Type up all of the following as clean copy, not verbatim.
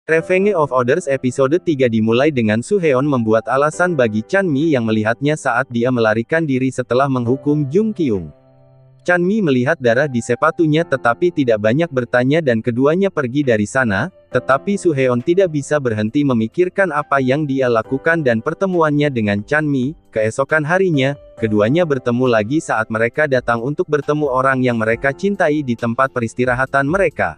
Revenge of Others episode 3 dimulai dengan Soo-heon membuat alasan bagi Chan-mi yang melihatnya saat dia melarikan diri setelah menghukum Jung Kyung. Chan-mi melihat darah di sepatunya tetapi tidak banyak bertanya dan keduanya pergi dari sana, tetapi Soo-heon tidak bisa berhenti memikirkan apa yang dia lakukan dan pertemuannya dengan Chan-mi. Keesokan harinya, keduanya bertemu lagi saat mereka datang untuk bertemu orang yang mereka cintai di tempat peristirahatan mereka.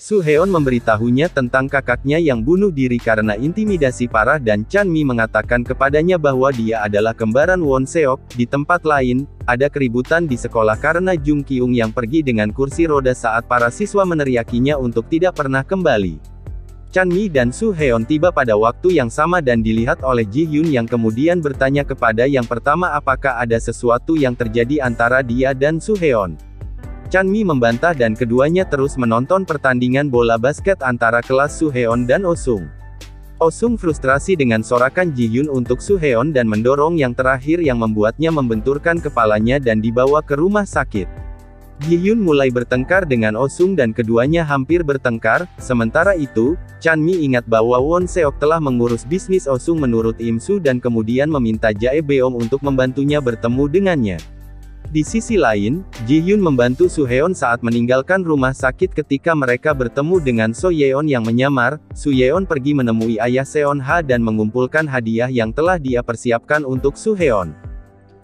Soo-heon memberitahunya tentang kakaknya yang bunuh diri karena intimidasi parah dan Chan-mi mengatakan kepadanya bahwa dia adalah kembaran Won Seok. Di tempat lain, ada keributan di sekolah karena Jung Kyung yang pergi dengan kursi roda saat para siswa meneriakinya untuk tidak pernah kembali. Chan-mi dan Soo-heon tiba pada waktu yang sama dan dilihat oleh Ji-hyun yang kemudian bertanya kepada yang pertama apakah ada sesuatu yang terjadi antara dia dan Soo-heon. Chan-mi membantah dan keduanya terus menonton pertandingan bola basket antara kelas Soo-heon dan Oh-sung. Oh-sung frustrasi dengan sorakan Ji-hyun untuk Soo-heon dan mendorong yang terakhir yang membuatnya membenturkan kepalanya dan dibawa ke rumah sakit. Ji-hyun mulai bertengkar dengan Oh-sung dan keduanya hampir bertengkar. Sementara itu, Chan-mi ingat bahwa Won Seok telah mengurus bisnis Oh-sung menurut Im-soo dan kemudian meminta Jae-beom untuk membantunya bertemu dengannya. Di sisi lain, Ji-hyun membantu Soo-heon saat meninggalkan rumah sakit ketika mereka bertemu dengan So-yeon yang menyamar. Soo-yeon pergi menemui ayah Seon-ha dan mengumpulkan hadiah yang telah dia persiapkan untuk Soo-heon.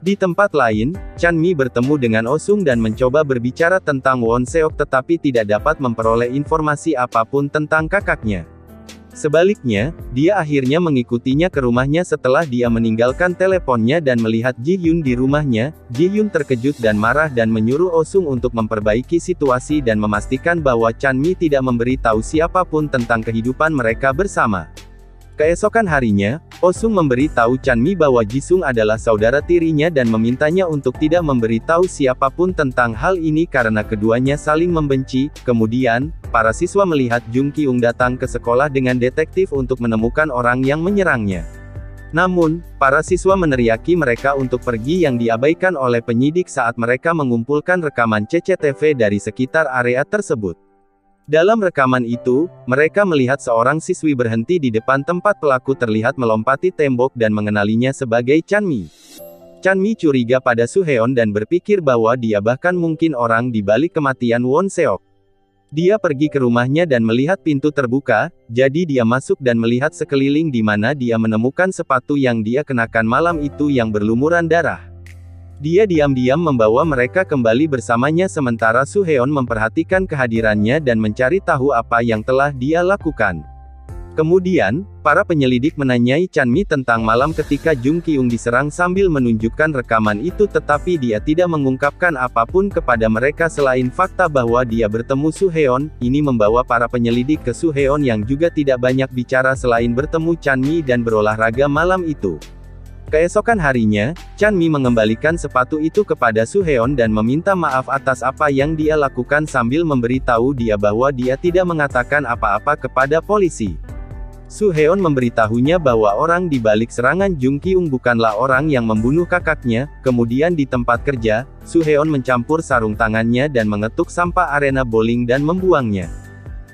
Di tempat lain, Chan-mi bertemu dengan Oh-sung dan mencoba berbicara tentang Won Seok tetapi tidak dapat memperoleh informasi apapun tentang kakaknya. Sebaliknya, dia akhirnya mengikutinya ke rumahnya setelah dia meninggalkan teleponnya dan melihat Ji-hyun di rumahnya. Ji-hyun terkejut dan marah dan menyuruh Oh-sung untuk memperbaiki situasi dan memastikan bahwa Chan-mi tidak memberi tahu siapapun tentang kehidupan mereka bersama. Keesokan harinya, Oh-sung memberi tahu Chan-mi bahwa Ji-sung adalah saudara tirinya dan memintanya untuk tidak memberi tahu siapapun tentang hal ini karena keduanya saling membenci. Kemudian, para siswa melihat Jung Kyung datang ke sekolah dengan detektif untuk menemukan orang yang menyerangnya. Namun, para siswa meneriaki mereka untuk pergi yang diabaikan oleh penyidik saat mereka mengumpulkan rekaman CCTV dari sekitar area tersebut. Dalam rekaman itu, mereka melihat seorang siswi berhenti di depan tempat pelaku terlihat melompati tembok dan mengenalinya sebagai Chan-mi. Chan-mi curiga pada Soo-heon dan berpikir bahwa dia bahkan mungkin orang di balik kematian Won Seok. Dia pergi ke rumahnya dan melihat pintu terbuka, jadi dia masuk dan melihat sekeliling di mana dia menemukan sepatu yang dia kenakan malam itu yang berlumuran darah. Dia diam-diam membawa mereka kembali bersamanya sementara Soo-heon memperhatikan kehadirannya dan mencari tahu apa yang telah dia lakukan. Kemudian, para penyelidik menanyai Chan-mi tentang malam ketika Jung Kyung diserang sambil menunjukkan rekaman itu tetapi dia tidak mengungkapkan apapun kepada mereka selain fakta bahwa dia bertemu Soo-heon. Ini membawa para penyelidik ke Soo-heon yang juga tidak banyak bicara selain bertemu Chan-mi dan berolahraga malam itu. Keesokan harinya, Chan-mi mengembalikan sepatu itu kepada Soo-heon dan meminta maaf atas apa yang dia lakukan sambil memberitahu dia bahwa dia tidak mengatakan apa-apa kepada polisi. Soo-heon memberitahunya bahwa orang di balik serangan Jung Kyung bukanlah orang yang membunuh kakaknya. Kemudian di tempat kerja, Soo-heon mencampur sarung tangannya dan mengetuk sampah arena bowling dan membuangnya.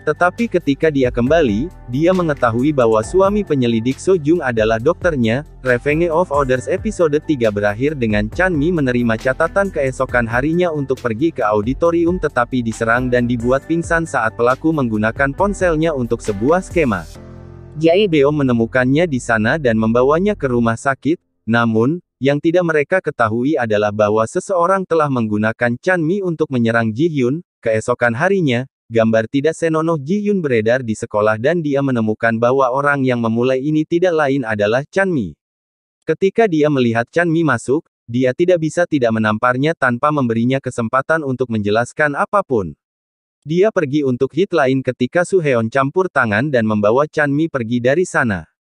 Tetapi ketika dia kembali, dia mengetahui bahwa suami penyelidik So-jung adalah dokternya. Revenge of Others episode 3 berakhir dengan Chan-mi menerima catatan keesokan harinya untuk pergi ke auditorium tetapi diserang dan dibuat pingsan saat pelaku menggunakan ponselnya untuk sebuah skema. Jae-beom menemukannya di sana dan membawanya ke rumah sakit. Namun, yang tidak mereka ketahui adalah bahwa seseorang telah menggunakan Chan-mi untuk menyerang Ji-hyun. Keesokan harinya, gambar tidak senonoh Ji-hyun beredar di sekolah dan dia menemukan bahwa orang yang memulai ini tidak lain adalah Chan-mi. Ketika dia melihat Chan-mi masuk, dia tidak bisa tidak menamparnya tanpa memberinya kesempatan untuk menjelaskan apapun. Dia pergi untuk hit lain ketika Soo-heon campur tangan dan membawa Chan-mi pergi dari sana.